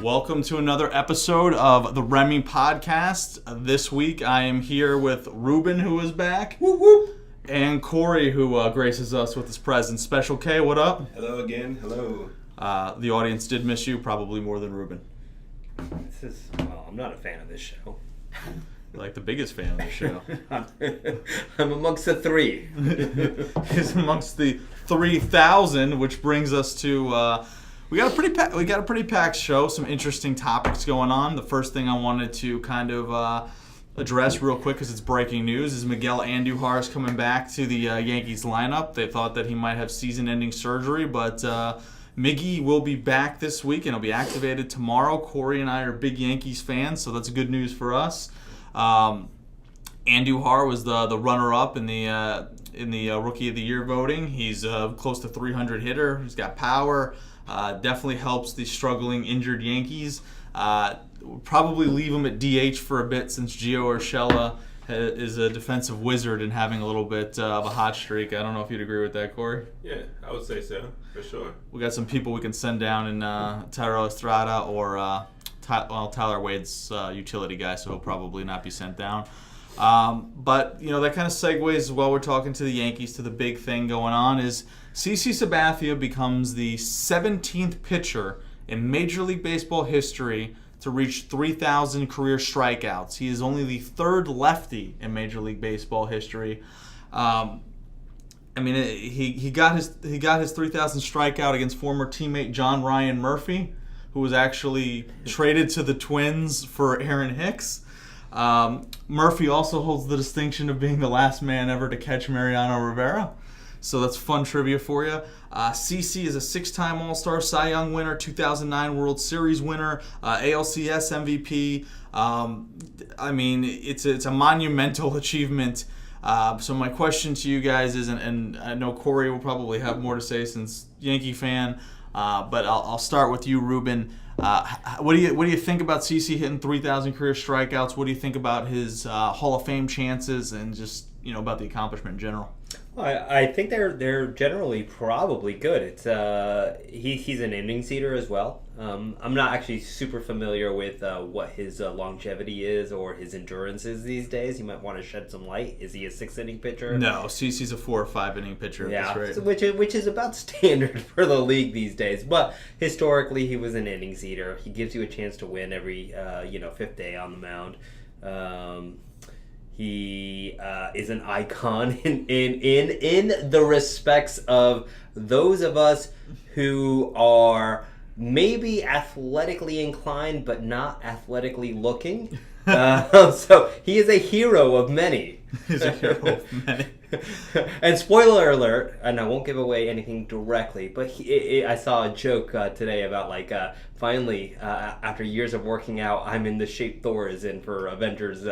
Welcome to another episode of the Remy Podcast. This week I am here with Ruben, who is back, whoop, whoop. And Corey, who graces us with his presence. Special K, what up? Hello again. Hello. The audience did miss you, probably more than Ruben. I'm not a fan of this show. Like the biggest fan of the show. I'm amongst the three. He's amongst the 3,000, which brings us to we got a pretty packed show. Some interesting topics going on. The first thing I wanted to kind of address real quick, because it's breaking news, is Miguel Andujar is coming back to the Yankees lineup. They thought that he might have season-ending surgery, but Miggy will be back this week and he'll be activated tomorrow. Corey and I are big Yankees fans, so that's good news for us. Andujar was the runner-up in the Rookie of the Year voting. He's close to 300 hitter. He's got power. Definitely helps the struggling injured Yankees. Probably leave him at DH for a bit, since Gio Urshela is a defensive wizard and having a little bit of a hot streak. I don't know if you'd agree with that, Corey. Yeah, I would say so, for sure. We got some people we can send down in Tyrell Estrada or Tyler Wade's utility guy, so he'll probably not be sent down. But, that kind of segues, while we're talking to the Yankees, to the big thing going on is CC Sabathia becomes the 17th pitcher in Major League Baseball history to reach 3,000 career strikeouts. He is only the third lefty in Major League Baseball history. He got his 3,000 strikeout against former teammate John Ryan Murphy, who was actually traded to the Twins for Aaron Hicks. Murphy also holds the distinction of being the last man ever to catch Mariano Rivera. So that's fun trivia for you. CC is a 6-time All-Star, Cy Young winner, 2009 World Series winner, ALCS MVP. It's a monumental achievement. So my question to you guys is, and I know Corey will probably have more to say since Yankee fan, but I'll start with you, Ruben. What do you think about CC hitting 3,000 career strikeouts? What do you think about his Hall of Fame chances, and just about the accomplishment in general? Well, I think they're generally probably good. It's he's an innings eater as well. I'm not actually super familiar with what his longevity is or his endurance is these days. You might want to shed some light. Is he a 6-inning pitcher? No, CC's a 4 or 5 inning pitcher. Yeah, at this rate. which is about standard for the league these days. But historically, he was an innings eater. He gives you a chance to win every 5th day on the mound. He is an icon in the respects of those of us who are maybe athletically inclined but not athletically looking. So he is a hero of many. He's a hero of many. And spoiler alert, and I won't give away anything directly, but I saw a joke today about finally, after years of working out, I'm in the shape Thor is in for Avengers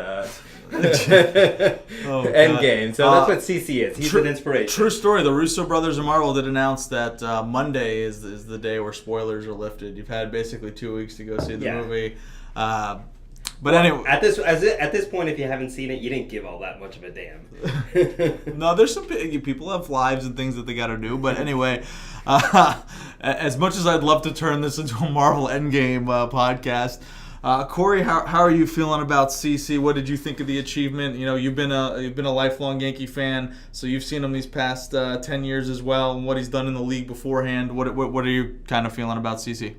Endgame. So that's what CC is. He's an inspiration. True story. The Russo brothers and Marvel did announce that Monday is the day where spoilers are lifted. You've had basically 2 weeks to go see the movie. Anyway, at this point, if you haven't seen it, you didn't give all that much of a damn. No, there's some people have lives and things that they got to do. But anyway, as much as I'd love to turn this into a Marvel Endgame podcast, Corey, how are you feeling about CC? What did you think of the achievement? You've been a lifelong Yankee fan, so you've seen him these past 10 years as well, and what he's done in the league beforehand. What are you kind of feeling about CC?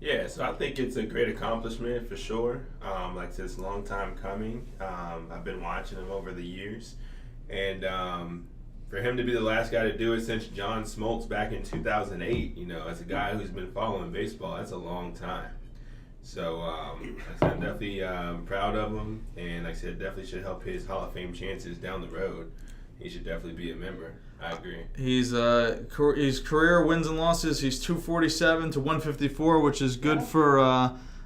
Yeah, so I think it's a great accomplishment for sure. Like I said, it's a long time coming. I've been watching him over the years. And for him to be the last guy to do it since John Smoltz back in 2008, as a guy who's been following baseball, that's a long time. So I'm definitely proud of him. And like I said, definitely should help his Hall of Fame chances down the road. He should definitely be a member. I agree. He's his career wins and losses. He's 247 to 154, which is good for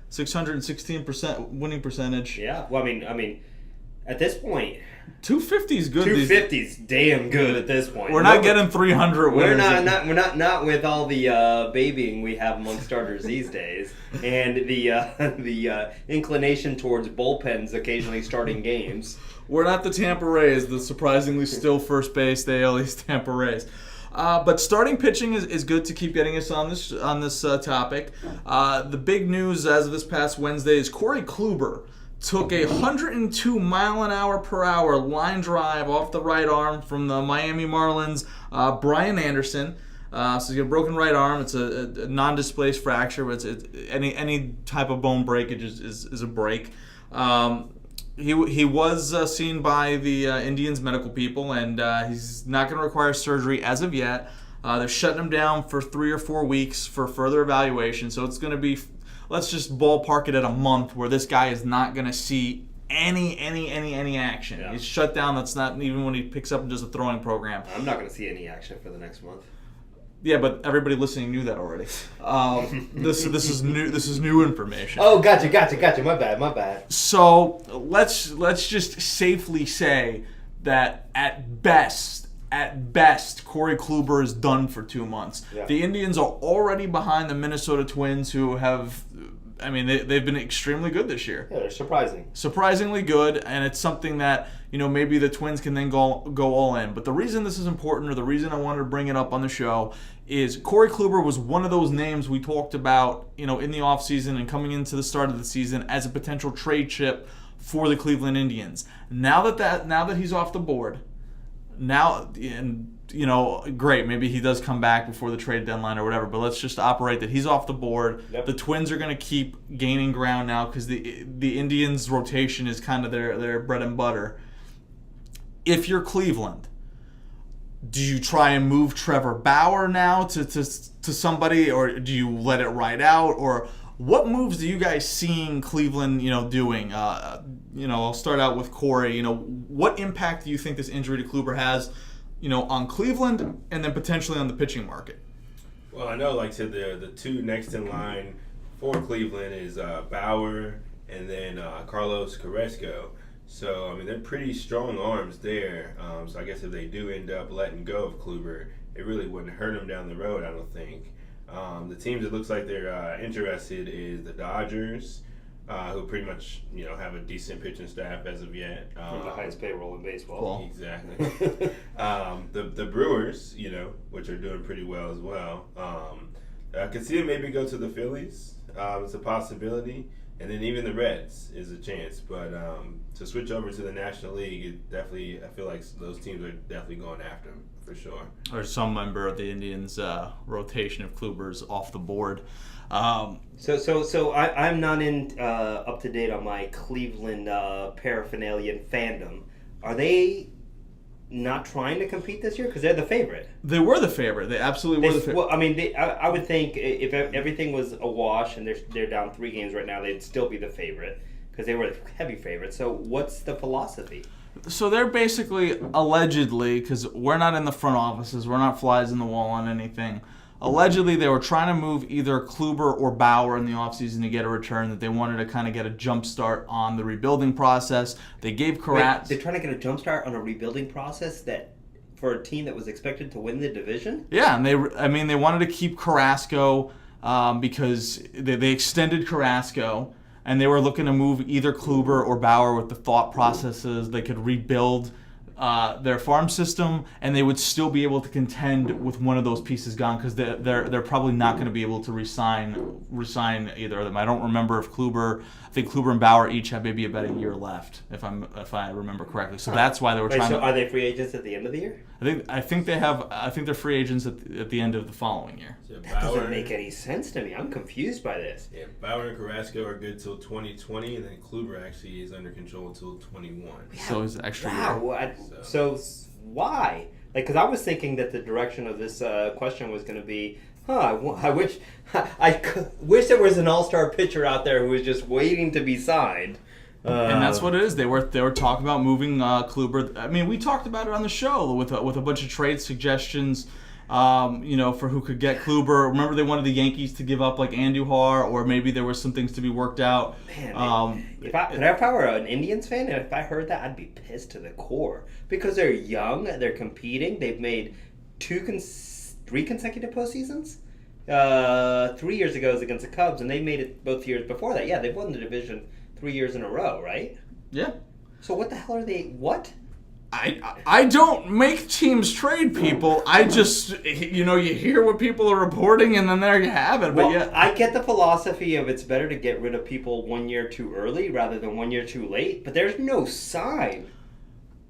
616% winning percentage. Yeah. Well, I mean, at this point, 250 is good. 250 is damn good at this point. We're not getting 300 winners. We're not with all the babying we have among starters these days, and the inclination towards bullpens occasionally starting games. We're not the Tampa Rays, the surprisingly still first base AL East Tampa Rays. But starting pitching is good to keep getting us on this topic. The big news as of this past Wednesday is Corey Kluber took a 102 mile-an-hour-per-hour line drive off the right arm from the Miami Marlins' Brian Anderson. So he's got a broken right arm. It's a non-displaced fracture, but it's any type of bone breakage is a break. He was seen by the Indians medical people, and he's not going to require surgery as of yet. They're shutting him down for 3 or 4 weeks for further evaluation. So it's going to be, let's just ballpark it at a month where this guy is not going to see any action. Yeah. He's shut down. That's not even when he picks up and does a throwing program. I'm not going to see any action for the next month. Yeah, but everybody listening knew that already. This is new. This is new information. Oh, gotcha. My bad. So let's just safely say that at best, Corey Kluber is done for 2 months. Yeah. The Indians are already behind the Minnesota Twins, who have, I mean, they've been extremely good this year. Yeah, they're surprising. Surprisingly good, and it's something that, maybe the Twins can then go all in. But the reason this is important, or the reason I wanted to bring it up on the show, is Corey Kluber was one of those names we talked about, in the offseason and coming into the start of the season as a potential trade chip for the Cleveland Indians. Now that he's off the board, great, maybe he does come back before the trade deadline or whatever, but let's just operate that he's off the board. Yep. The Twins are going to keep gaining ground now because the Indians' rotation is kind of their bread and butter. If you're Cleveland, do you try and move Trevor Bauer now to somebody, or do you let it ride out, or what moves do you guys seeing Cleveland doing? I'll start out with Corey. What impact do you think this injury to Kluber has on Cleveland and then potentially on the pitching market? Well, I know, like I said, the two next in line for Cleveland is Bauer and then Carlos Carrasco. So, I mean, they're pretty strong arms there. So I guess if they do end up letting go of Kluber, it really wouldn't hurt them down the road, I don't think. The teams it looks like they're interested is the Dodgers, who pretty much have a decent pitching staff as of yet. From the highest payroll in baseball. Cool. Exactly. The Brewers, which are doing pretty well as well. I could see them maybe go to the Phillies. It's a possibility. And then even the Reds is a chance. But to switch over to the National League, I feel like those teams are definitely going after him, for sure. Or some member of the Indians' rotation if Kluber's off the board. So I'm not up to date on my Cleveland paraphernalia and fandom. Are they not trying to compete this year because they're the favorite? They were the favorite. They absolutely were the favorite. Well, I mean, I would think if everything was a wash and they're down 3 games right now, they'd still be the favorite because they were the heavy favorite. So what's the philosophy? So they're basically, allegedly, because we're not in the front offices, we're not flies in the wall on anything. Allegedly, they were trying to move either Kluber or Bauer in the offseason to get a return, that they wanted to kind of get a jump start on the rebuilding process. They gave Carrasco... They're trying to get a jump start on a rebuilding process that for a team that was expected to win the division? Yeah, and they wanted to keep Carrasco because they extended Carrasco, and they were looking to move either Kluber or Bauer with the thought processes they could rebuild their farm system, and they would still be able to contend with one of those pieces gone, because they're probably not going to be able to resign either of them. I don't remember if I think Kluber and Bauer each have maybe about a year left, if I remember correctly. So that's why they were trying. So are they free agents at the end of the year? I think they're free agents at the end of the following year. So That doesn't make any sense to me. I'm confused by this. Yeah, Bauer and Carrasco are good till 2020, and then Kluber actually is under control until 21. So it's extra Wow. year. So why? Because I was thinking that the direction of this question was going to be, I wish there was an all-star pitcher out there who was just waiting to be signed. And that's what it is. They were talking about moving Kluber. I mean, we talked about it on the show with a bunch of trade suggestions. For who could get Kluber. Remember, they wanted the Yankees to give up like Andujar, or maybe there were some things to be worked out. Man, if I were an Indians fan, and if I heard that, I'd be pissed to the core, because they're young, they're competing, they've made 3 consecutive postseasons. 3 years ago was against the Cubs, and they made it both years before that. Yeah, they've won the division 3 years in a row, right? Yeah. So what the hell are they? What? I don't make teams trade people. I just, you hear what people are reporting, and then there you have it. But Well, I get the philosophy of it's better to get rid of people 1 year too early rather than 1 year too late. But there's no sign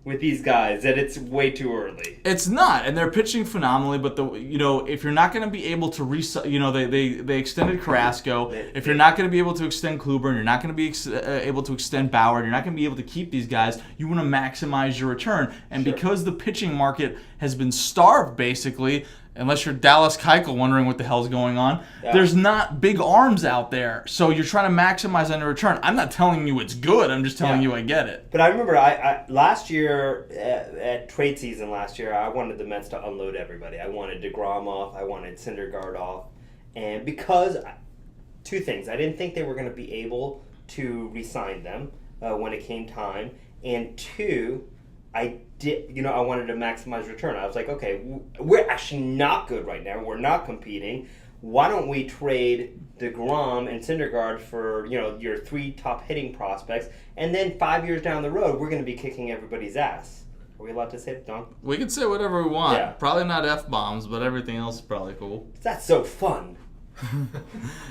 with these guys that it's way too early. It's not, and they're pitching phenomenally. But if you're not going to be able to they extended Carrasco. If you're not going to be able to extend Kluber, and you're not going to be able to extend Bauer, and you're not going to be able to keep these guys, you want to maximize your return. And because the pitching market has been starved, basically. Unless you're Dallas Keuchel wondering what the hell's going on, there's not big arms out there. So you're trying to maximize on your return. I'm not telling you it's good. I'm just telling you I get it. But I remember I last year, at trade season last year, I wanted the Mets to unload everybody. I wanted DeGrom off. I wanted Syndergaard off. And because, two things. I didn't think they were going to be able to re-sign them when it came time. And two, I wanted to maximize return. I was like, okay, we're actually not good right now. We're not competing. Why don't we trade DeGrom and Syndergaard for, your 3 top hitting prospects, and then 5 years down the road, we're going to be kicking everybody's ass. Are we allowed to say it, Don? We can say whatever we want. Yeah. Probably not F-bombs, but everything else is probably cool. That's so fun.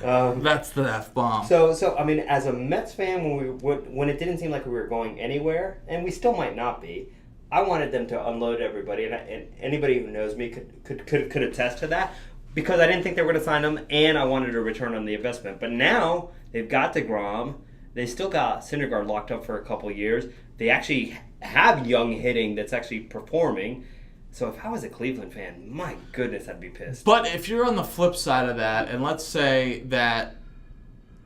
That's the F-bomb. So I mean, as a Mets fan, when it didn't seem like we were going anywhere, and we still might not be, I wanted them to unload everybody, and anybody who knows me could attest to that, because I didn't think they were going to sign them, and I wanted a return on the investment. But now they've got DeGrom, they still got Syndergaard locked up for a couple years. They actually have young hitting that's actually performing. So if I was a Cleveland fan, my goodness, I'd be pissed. But if you're on the flip side of that, and let's say that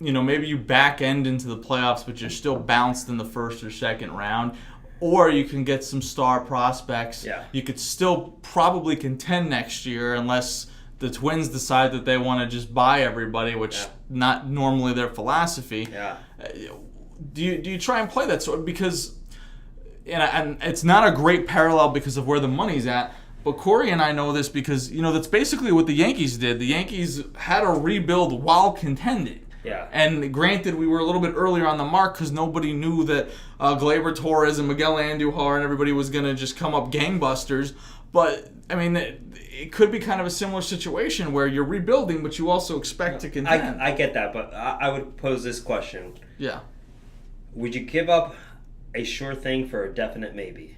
maybe you back end into the playoffs, but you're still bounced in the first or second round. Or you can get some star prospects. Yeah. You could still probably contend next year unless the Twins decide that they want to just buy everybody, which not normally their philosophy. Yeah. Do you try and play that sort? Because, and it's not a great parallel because of where the money's at. But Corey and I know this because that's basically what the Yankees did. The Yankees had to rebuild while contending. Yeah. And granted, we were a little bit earlier on the mark because nobody knew that Gleyber Torres and Miguel Andujar and everybody was going to just come up gangbusters. But, I mean, it could be kind of a similar situation where you're rebuilding, but you also expect to contend. I get that, but I would pose this question. Yeah. Would you give up a sure thing for a definite maybe?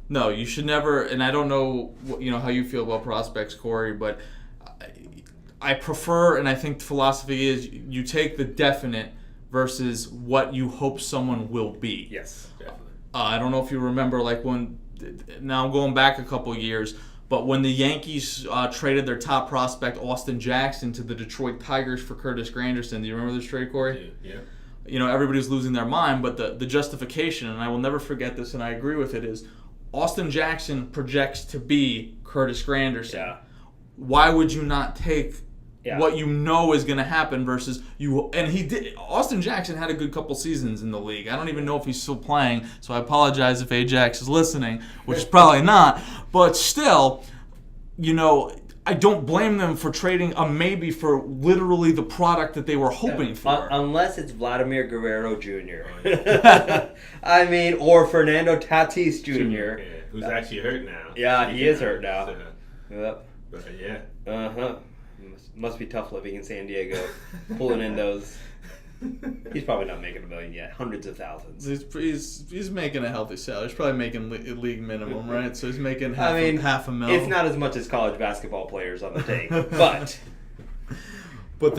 No, you should never, and I don't know how you feel about prospects, Corey, but I prefer, and I think the philosophy is you take the definite versus what you hope someone will be. Yes, definitely. I don't know if you remember, now I'm going back a couple years, but when the Yankees traded their top prospect, Austin Jackson, to the Detroit Tigers for Curtis Granderson. Do you remember this trade, Corey? Yeah. Everybody's losing their mind, but the justification, and I will never forget this, and I agree with it, is Austin Jackson projects to be Curtis Granderson. Yeah. Why would you not take what you know is going to happen versus you? And he did. Austin Jackson had a good couple seasons in the league. I don't even know if he's still playing, so I apologize if Ajax is listening, which is probably not. But still, I don't blame them for trading a maybe for literally the product that they were hoping for. Unless it's Vladimir Guerrero Jr. I mean, or Fernando Tatis Jr. Yeah, who's actually hurt now. Yeah, he is hurt now. So, Yep. but yeah. Uh-huh. Must be tough living in San Diego, pulling in those. He's probably not making $1 million yet. Hundreds of thousands. He's making a healthy salary. He's probably making league minimum, right? So he's making half a mil. It's not as much as college basketball players on the take, but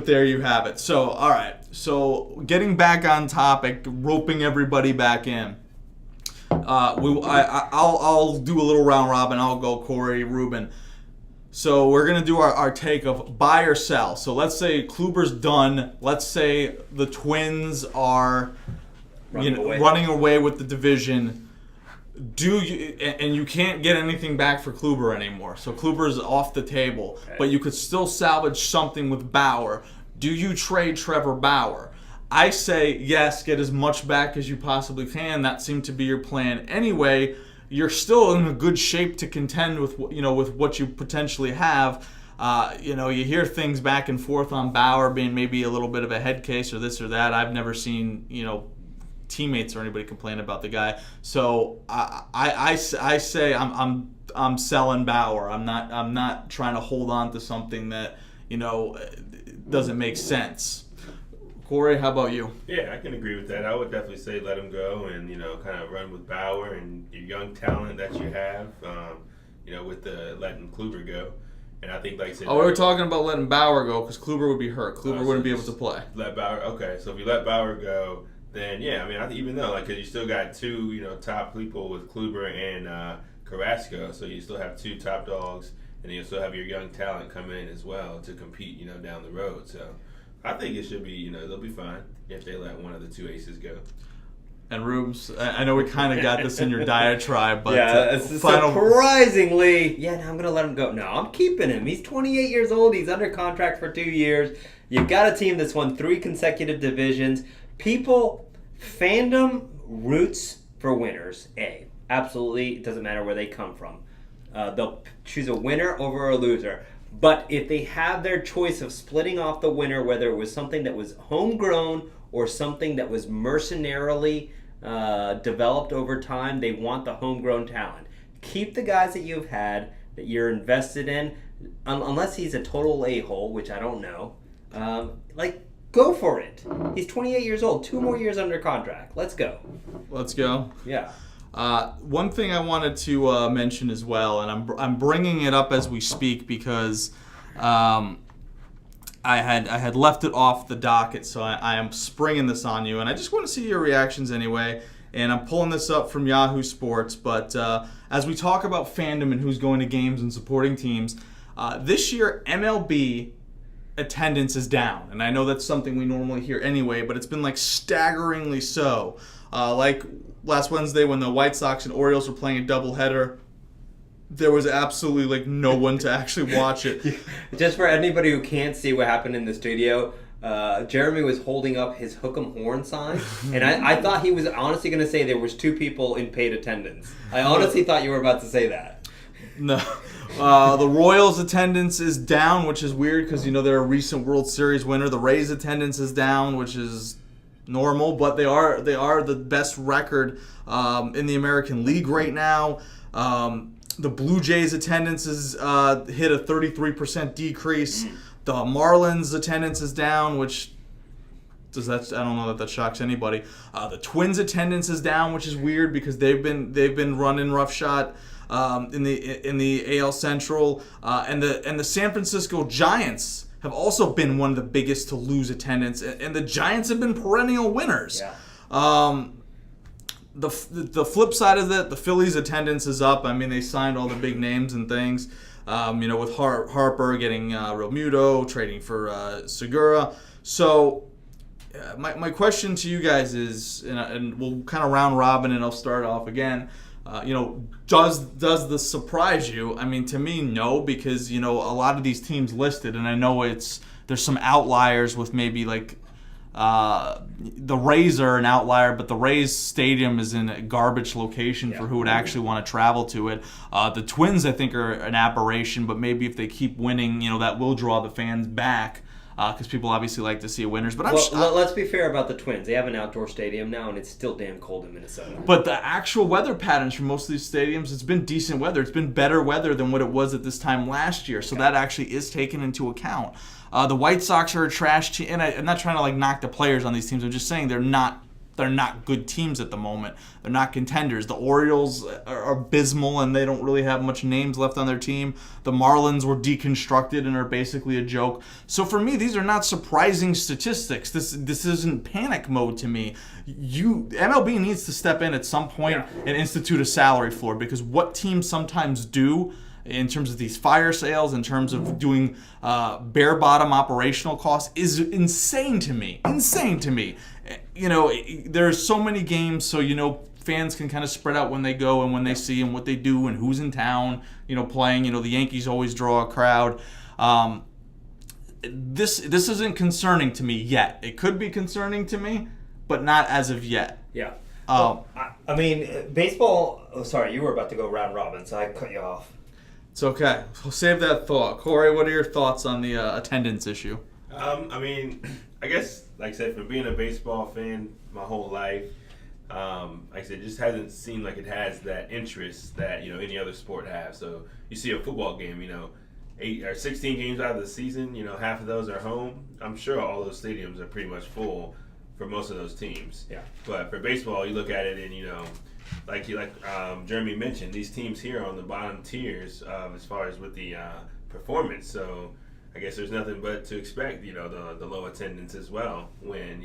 there you have it. So all right. So getting back on topic, roping everybody back in. I'll do a little round robin. I'll go Corey, Ruben. So we're going to do our take of buy or sell. So let's say Kluber's done. Let's say the Twins are running away with the division. And you can't get anything back for Kluber anymore. So Kluber's off the table. Okay. But you could still salvage something with Bauer. Do you trade Trevor Bauer? I say yes, get as much back as you possibly can. That seemed to be your plan anyway. You're still in a good shape to contend with what you potentially have. You hear things back and forth on Bauer being maybe a little bit of a head case or this or that. I've never seen teammates or anybody complain about the guy. So I say I'm selling Bauer. I'm not trying to hold on to something that doesn't make sense. Corey, how about you? Yeah, I can agree with that. I would definitely say let him go and kind of run with Bauer and your young talent that you have. With the letting Kluber go. And I think, like I said, we were talking about letting Bauer go because Kluber would be hurt. Kluber wouldn't be able to play. Let Bauer. Okay, so if you let Bauer go, then yeah, I mean, I think even though because you still got two, top people with Kluber and Carrasco, so you still have two top dogs, and you still have your young talent come in as well to compete, down the road. So I think it should be, they'll be fine if they let one of the two aces go. And Rubes, I know we kind of got this in your diatribe, but surprisingly, no, I'm going to let him go. No, I'm keeping him. He's 28 years old. He's under contract for 2 years. You've got a team that's won 3 consecutive divisions. Fandom roots for winners, absolutely. It doesn't matter where they come from. They'll choose a winner over a loser. But if they have their choice of splitting off the winner, whether it was something that was homegrown or something that was mercenarily developed over time, they want the homegrown talent. Keep the guys that you've had, that you're invested in, unless he's a total a-hole, which I don't know. Go for it. He's 28 years old, 2 more years under contract. Let's go. Let's go. Yeah. One thing I wanted to mention as well, and I'm bringing it up as we speak because I had left it off the docket, so I am springing this on you, and I just want to see your reactions anyway. And I'm pulling this up from Yahoo Sports, but as we talk about fandom and who's going to games and supporting teams, this year MLB attendance is down, and I know that's something we normally hear anyway, but it's been staggeringly so. Like last Wednesday when the White Sox and Orioles were playing a doubleheader, there was absolutely no one to actually watch it. Just for anybody who can't see what happened in the studio, Jeremy was holding up his hook 'em horn sign, and I thought he was honestly going to say there was 2 people in paid attendance. I honestly thought you were about to say that. No. The Royals' attendance is down, which is weird because they're a recent World Series winner. The Rays' attendance is down, which is normal, but they are the best record in the American League right now. The Blue Jays' attendance is hit a 33% decrease. The Marlins' attendance is down, which I don't know that shocks anybody. The Twins' attendance is down, which is weird because they've been running roughshod in the AL Central, and the San Francisco Giants have also been one of the biggest to lose attendance, and the Giants have been perennial winners. Yeah. The flip side of that, the Phillies' attendance is up. I mean, they signed all the big names and things. With Harper getting Realmuto, trading for Segura. So my question to you guys is, and we'll kind of round robin, and I'll start off again. Does this surprise you? I mean, to me, no, because a lot of these teams listed, and I know there's some outliers with maybe the Rays are an outlier, but the Rays stadium is in a garbage location for who would actually want to travel to it. The Twins, I think, are an aberration, but maybe if they keep winning, that will draw the fans back because people obviously like to see winners. But let's be fair about the Twins. They have an outdoor stadium now, and it's still damn cold in Minnesota. But the actual weather patterns for most of these stadiums, it's been decent weather. It's been better weather than what it was at this time last year, so that actually is taken into account. The White Sox are a trash team, and I'm not trying to knock the players on these teams. I'm just saying they're not good teams at the moment. They're not contenders. The Orioles are abysmal, and they don't really have much names left on their team. The Marlins were deconstructed and are basically a joke. So for me, these are not surprising statistics. This isn't panic mode to me. MLB needs to step in at some point and institute a salary floor, because what teams sometimes do in terms of these fire sales, in terms of doing bare bottom operational costs, is insane to me. There's so many games, so fans can kind of spread out when they go and when they see and what they do and who's in town, playing. The Yankees always draw a crowd. This isn't concerning to me yet. It could be concerning to me, but not as of yet. Yeah. I mean, baseball. Oh, sorry, you were about to go round robin, so I cut you off. It's okay. We'll save that thought. Corey, what are your thoughts on the attendance issue? I mean, I guess, like I said, from being a baseball fan my whole life, like I said, it just hasn't seemed like it has that interest that any other sport has. So you see a football game, 8 or 16 games out of the season, half of those are home. I'm sure all those stadiums are pretty much full for most of those teams. Yeah. But for baseball, you look at it and like Jeremy mentioned, these teams here are on the bottom tiers as far as with the performance. So I guess there's nothing but to expect, the low attendance as well when,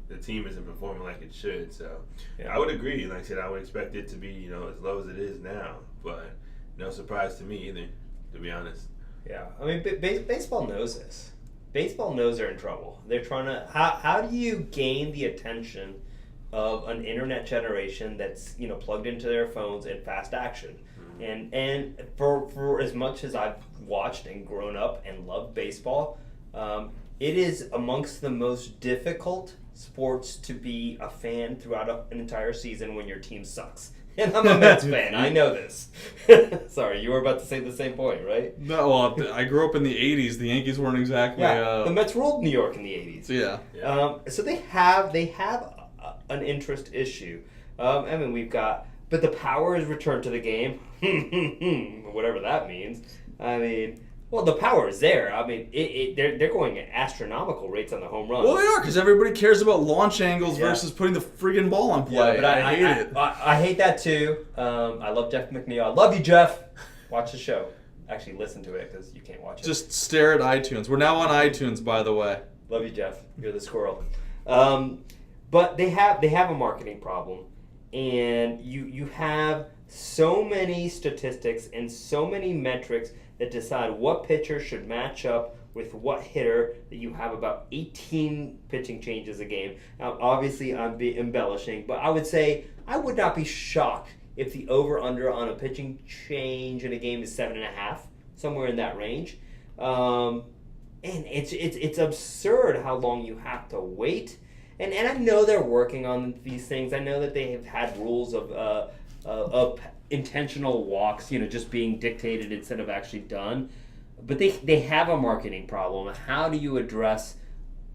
the team isn't performing like it should. So I would agree. Like I said, I would expect it to be, as low as it is now. But no surprise to me either, to be honest. Yeah. I mean, baseball knows this. Baseball knows they're in trouble. They're trying to... How do you gain the attention of an internet generation that's, plugged into their phones in fast action? And for as much as I've watched and grown up and loved baseball, it is amongst the most difficult sports to be a fan throughout an entire season when your team sucks. And I'm a Mets fan. I know this. Sorry, you were about to say the same point, right? No, well, I grew up in the 80s. The Yankees weren't exactly... the Mets ruled New York in the 80s. Yeah. So they have an interest issue. I mean, we've got... But the power is returned to the game. Whatever that means. I mean... Well, the power is there. I mean, they're going at astronomical rates on the home run. Well, they are, because everybody cares about launch angles versus putting the friggin' ball on play. Yeah, but I hate it. I hate that too. I love Jeff McNeil. I love you, Jeff. Watch the show. Actually, listen to it because you can't watch it. Just stare at iTunes. We're now on iTunes, by the way. Love you, Jeff. You're the squirrel. But they have a marketing problem, and you have so many statistics and so many metrics that decide what pitcher should match up with what hitter, that you have about 18 pitching changes a game. Now, obviously, I'm embellishing, but I would say I would not be shocked if the over-under on a pitching change in a game is 7.5, somewhere in that range. And it's absurd how long you have to wait. And I know they're working on these things. I know that they have had rules of intentional walks, just being dictated instead of actually done. But they have a marketing problem. How do you address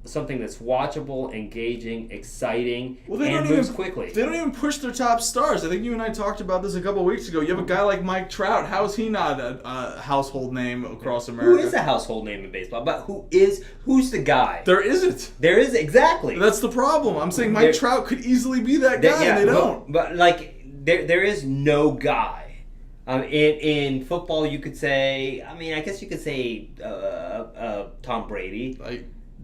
something that's watchable, engaging, exciting, and moves quickly? They don't even push their top stars. I think you and I talked about this a couple of weeks ago. You have a guy like Mike Trout. How is he not a household name across America? Who is a household name in baseball? But who's the guy? There isn't. There is, exactly. That's the problem. I'm saying Mike Trout could easily be that guy, and they don't. But there is no guy. In football, you could say, I guess you could say Tom Brady.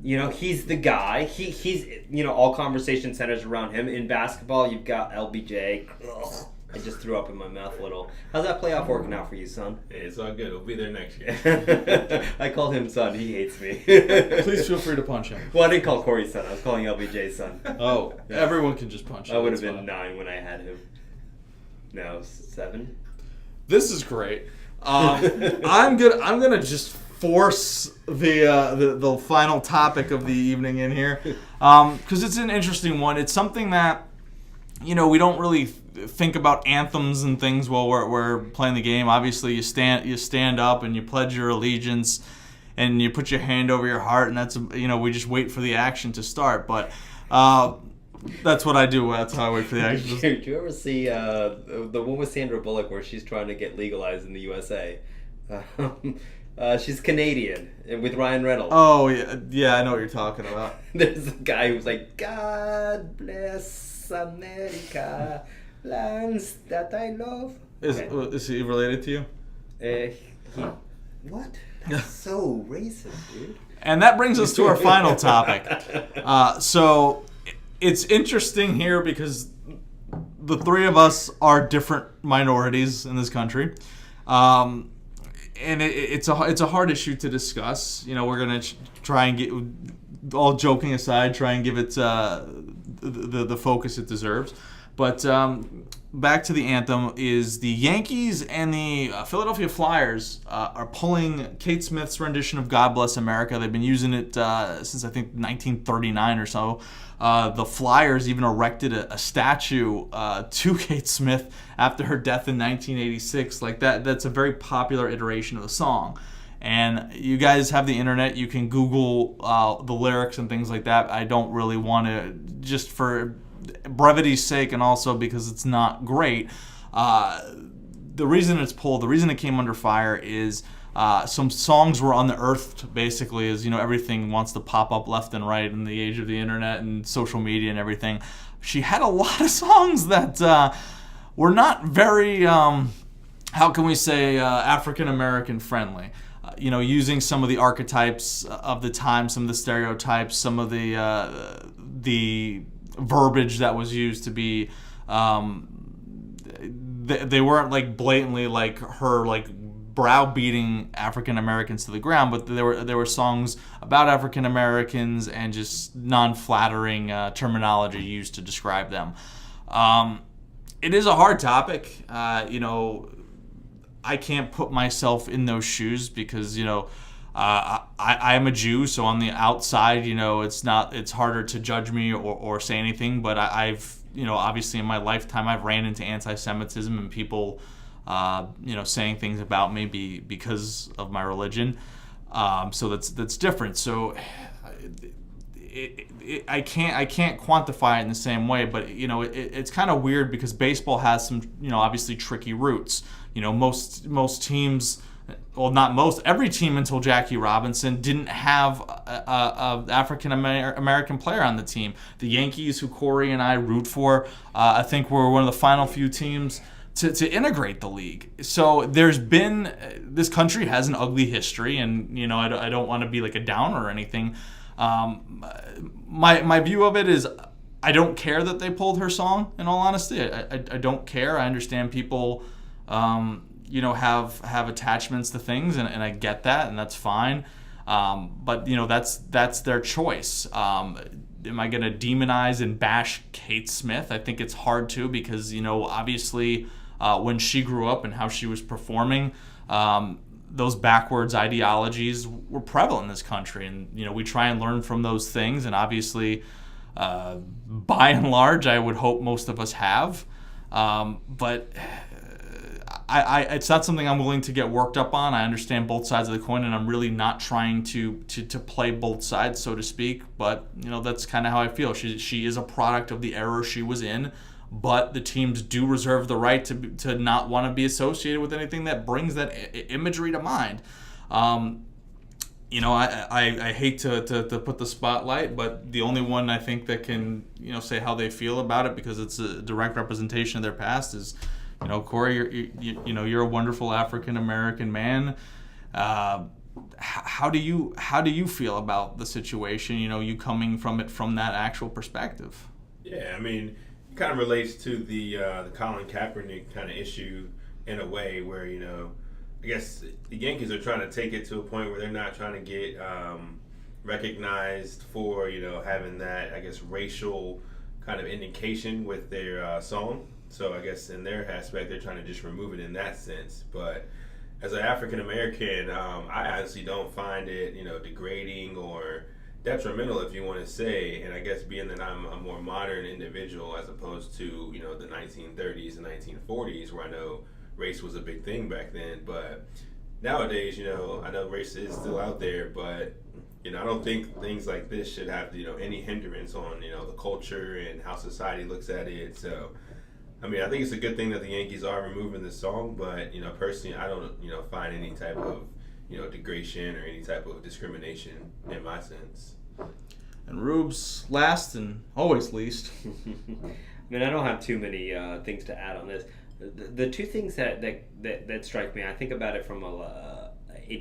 He's the guy. He's all conversation centers around him. In basketball, you've got LBJ. Ugh, I just threw up in my mouth a little. How's that playoff working out for you, son? Hey, it's all good. We'll be there next year. I called him son. He hates me. Please feel free to punch him. Well, I didn't call Corey son. I was calling LBJ son. Oh, everyone can just punch him. I would have been 9 when I had him. No, 7. This is great. I'm gonna just force the final topic of the evening in here because it's an interesting one. It's something that we don't really think about anthems and things while we're playing the game. Obviously, you stand up and you pledge your allegiance and you put your hand over your heart, and that's we just wait for the action to start. But that's what I do. That's how I wait for the action. Did you ever see the one with Sandra Bullock where she's trying to get legalized in the USA? She's Canadian with Ryan Reynolds. Oh, yeah, I know what you're talking about. There's a guy who's like, God bless America, lands that I love. Is he related to you? What? That's so racist, dude. And that brings us to our final topic. So it's interesting here because the three of us are different minorities in this country. And it's a hard issue to discuss. We're going to try and get, all joking aside, try and give it the focus it deserves. But back to the anthem is the Yankees and the Philadelphia Flyers are pulling Kate Smith's rendition of God Bless America. They've been using it since I think 1939 or so. The Flyers even erected a statue to Kate Smith after her death in 1986. Like that's a very popular iteration of the song. And you guys have the internet. You can Google the lyrics and things like that. I don't really want to, just for brevity's sake, and also because it's not great, the reason it's pulled, the reason it came under fire is some songs were unearthed, basically, as everything wants to pop up left and right in the age of the internet and social media and everything. She had a lot of songs that were not very, how can we say, African American friendly. Using some of the archetypes of the time, some of the stereotypes, some of the verbiage that was used to be, they weren't like blatantly like her like browbeating African Americans to the ground, but there were songs about African Americans and just non-flattering terminology used to describe them. It is a hard topic. I can't put myself in those shoes because I am a Jew, so on the outside, it's harder to judge me or say anything. But I've obviously in my lifetime I've ran into anti-Semitism and people saying things about me because of my religion. So that's different. So I can't quantify it in the same way, but it's kind of weird because baseball has some obviously tricky roots. Most teams, well, not most, every team until Jackie Robinson didn't have a African American player on the team. The Yankees, who Corey and I root for, I think were one of the final few teams to integrate the league. So this country has an ugly history, and I don't want to be like a downer or anything. My view of it is I don't care that they pulled her song, in all honesty. I don't care. I understand people have attachments to things, and I get that, and that's fine. But that's their choice. Am I going to demonize and bash Kate Smith? I think it's hard to, because obviously when she grew up and how she was performing, those backwards ideologies were prevalent in this country, and we try and learn from those things, and obviously by and large I would hope most of us have, but it's not something I'm willing to get worked up on. I understand both sides of the coin, and I'm really not trying to play both sides, so to speak, but that's kind of how I feel. She is a product of the era she was in, but the teams do reserve the right to not want to be associated with anything that brings that imagery to mind. I hate to put the spotlight, but the only one I think that can say how they feel about it, because it's a direct representation of their past, is Corey. You're a wonderful African American man. How do you feel about the situation? You coming from it from that actual perspective. Yeah, I mean, it kind of relates to the Colin Kaepernick kind of issue in a way where I guess the Yankees are trying to take it to a point where they're not trying to get recognized for having that, I guess, racial kind of indication with their song. So I guess in their aspect, they're trying to just remove it in that sense. But as an African American, I honestly don't find it, degrading or detrimental, if you want to say. And I guess being that I'm a more modern individual as opposed to, the 1930s and 1940s, where I know race was a big thing back then. But nowadays, I know race is still out there, but I don't think things like this should have any hindrance on the culture and how society looks at it. So I mean, I think it's a good thing that the Yankees are removing the song, but personally, I don't find any type of degradation or any type of discrimination in my sense. And Rube's last and always least. I mean, I don't have too many things to add on this. The two things that strike me, I think about it from a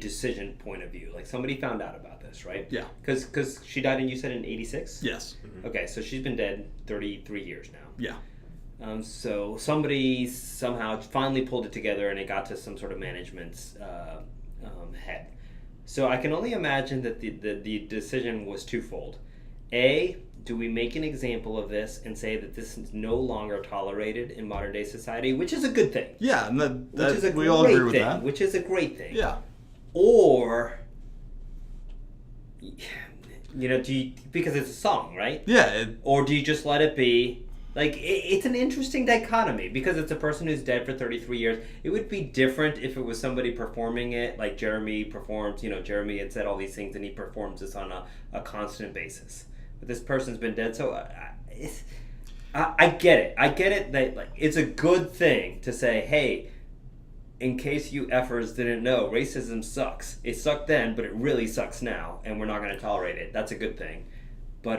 decision point of view. Like, somebody found out about this, right? Yeah. Because she died in, you said, in 86? Yes. Mm-hmm. Okay, so she's been dead 33 years now. Yeah. So somebody somehow finally pulled it together, and it got to some sort of management's head. So I can only imagine that the decision was twofold. A, do we make an example of this and say that this is no longer tolerated in modern day society, which is a good thing? Yeah, and we all agree with that. Which is a great thing. Yeah. Or, do you, because it's a song, right? Yeah. Or do you just let it be? Like, it's an interesting dichotomy, because it's a person who's dead for 33 years. It would be different if it was somebody performing it, like Jeremy performs. Jeremy had said all these things, and he performs this on a constant basis. But this person's been dead, so I get it. I get it that like it's a good thing to say, hey, in case you effers didn't know, racism sucks. It sucked then, but it really sucks now, and we're not going to tolerate it. That's a good thing. But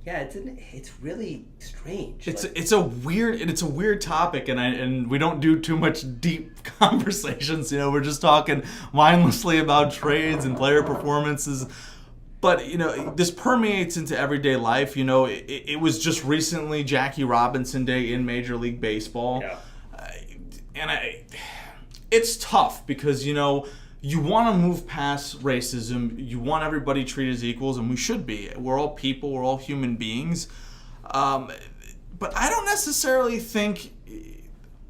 yeah, it's really strange. It's a weird topic, and we don't do too much deep conversations. You know, we're just talking mindlessly about trades and player performances. But you know, this permeates into everyday life. You know, it was just recently Jackie Robinson Day in Major League Baseball. Yeah. It's tough because, you know, you want to move past racism. You want everybody treated as equals, and we should be. We're all people. We're all human beings. But I don't necessarily think,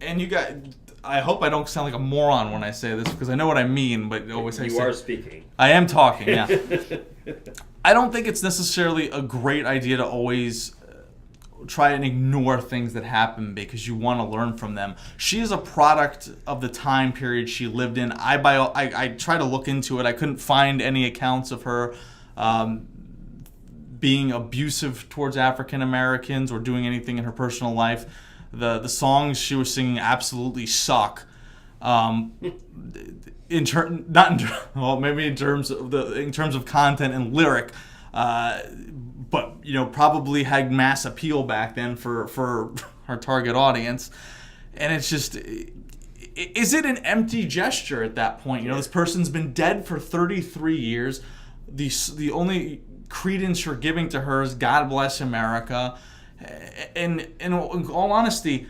and I hope I don't sound like a moron when I say this because I know what I mean, but always you are speaking. I am talking, yeah. I don't think it's necessarily a great idea to always try and ignore things that happen because you want to learn from them. She is a product of the time period she lived in. I try to look into it. I couldn't find any accounts of her being abusive towards African Americans or doing anything in her personal life. The songs she was singing absolutely suck. Maybe in terms of content and lyric. But you know, probably had mass appeal back then for our target audience, and it's just, is it an empty gesture at that point? You know, this person's been dead for 33 years. The only credence you're giving to her is "God Bless America," and in all honesty,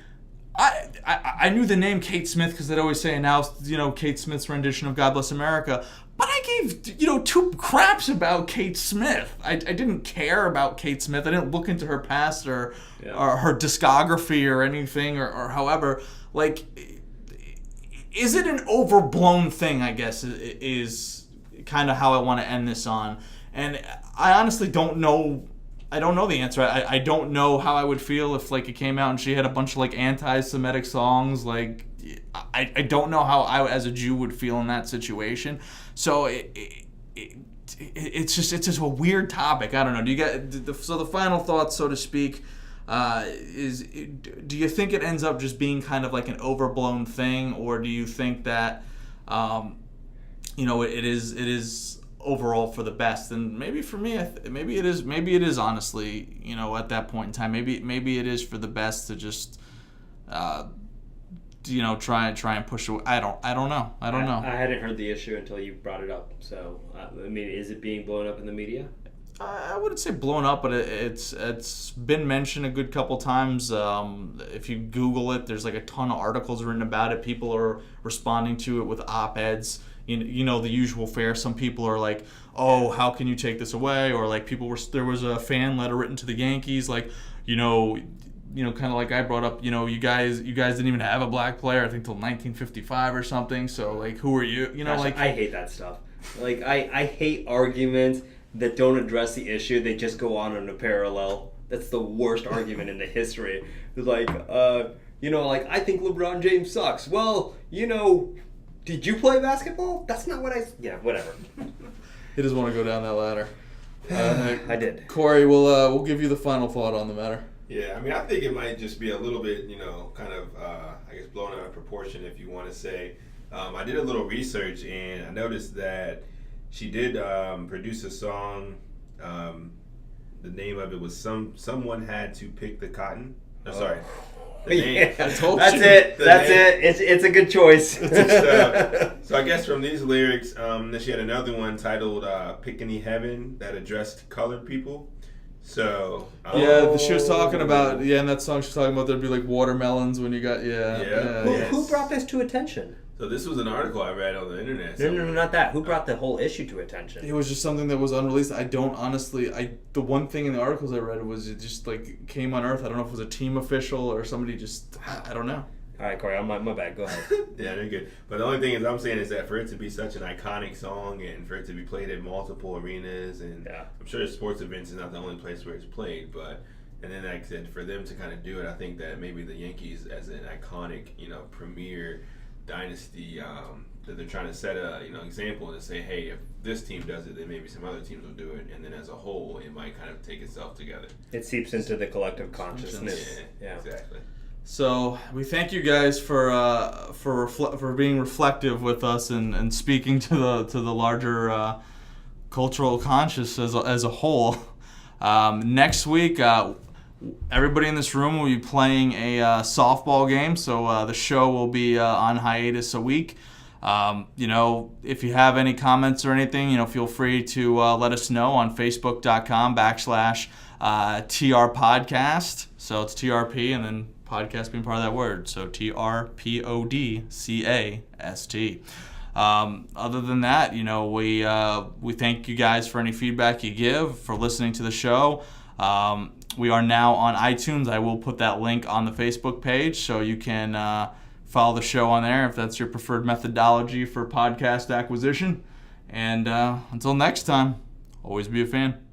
I knew the name Kate Smith because they'd always say, now, you know, Kate Smith's rendition of "God Bless America." But I gave, you know, two craps about Kate Smith. I didn't care about Kate Smith. I didn't look into her past or her discography or anything or however. Like, is it an overblown thing, I guess, is kind of how I want to end this on. And I honestly don't know. I don't know the answer. I don't know how I would feel if, like, it came out and she had a bunch of, like, anti-Semitic songs. Like, I don't know how I, as a Jew, would feel in that situation. So it's just a weird topic. I don't know. Do you get so the final thoughts, so to speak, is do you think it ends up just being kind of like an overblown thing, or do you think that you know, it is overall for the best? And maybe for me, maybe it is honestly, you know, at that point in time, maybe it is for the best to just you know, try and push away. I don't know. I hadn't heard the issue until you brought it up. So I mean, is it being blown up in the media? I wouldn't say blown up, but it's been mentioned a good couple times. If you Google it, there's like a ton of articles written about it. People are responding to it with op-eds. You know, the usual fare. Some people are like, "Oh, how can you take this away?" Or like there was a fan letter written to the Yankees, like, you know, kind of like I brought up, you know, you guys didn't even have a black player, I think, till 1955 or something. So like, who are you? You know, Gosh, like, I hate that stuff. Like I hate arguments that don't address the issue. They just go on a parallel. That's the worst argument in the history. Like, you know, like, I think LeBron James sucks. Well, you know, did you play basketball? That's not what yeah, whatever. He doesn't want to go down that ladder. I did. Corey, we'll give you the final thought on the matter. Yeah, I mean, I think it might just be a little bit, you know, kind of, I guess, blown out of proportion, if you want to say. I did a little research, and I noticed that she did produce a song. The name of it was Someone Had to Pick the Cotton. No, sorry. The name. Yeah, that's it. That's it. It's a good choice. So I guess from these lyrics, then she had another one titled Pickney Heaven that addressed colored people. So she was talking about in that song she's talking about there'd be like watermelons when you got Who brought this to attention? So this was an article I read on the internet. No, not that. Who brought the whole issue to attention? It was just something that was unreleased. I don't honestly. The one thing in the articles I read was it just like came unearthed. I don't know if it was a team official or somebody just. I don't know. All right, Corey, my bad. Go ahead. Yeah, they're good. But the only thing I'm saying is that for it to be such an iconic song and for it to be played in multiple arenas, and I'm sure sports events is not the only place where it's played, but and then like I said, for them to kind of do it, I think that maybe the Yankees as an iconic, you know, premier dynasty that they're trying to set a example to say, hey, if this team does it, then maybe some other teams will do it, and then as a whole, it might kind of take itself together. It seeps into the collective consciousness. Yeah, exactly. So we thank you guys for being reflective with us and speaking to the larger cultural conscious as a whole. Next week, everybody in this room will be playing a softball game, so the show will be on hiatus a week. If you have any comments or anything, feel free to let us know on facebook.com/TR podcast. So it's TRP and then podcast being part of that word. So TRPODCAST. Other than that, we thank you guys for any feedback you give, for listening to the show. We are now on iTunes. I will put that link on the Facebook page so you can follow the show on there if that's your preferred methodology for podcast acquisition. And until next time, always be a fan.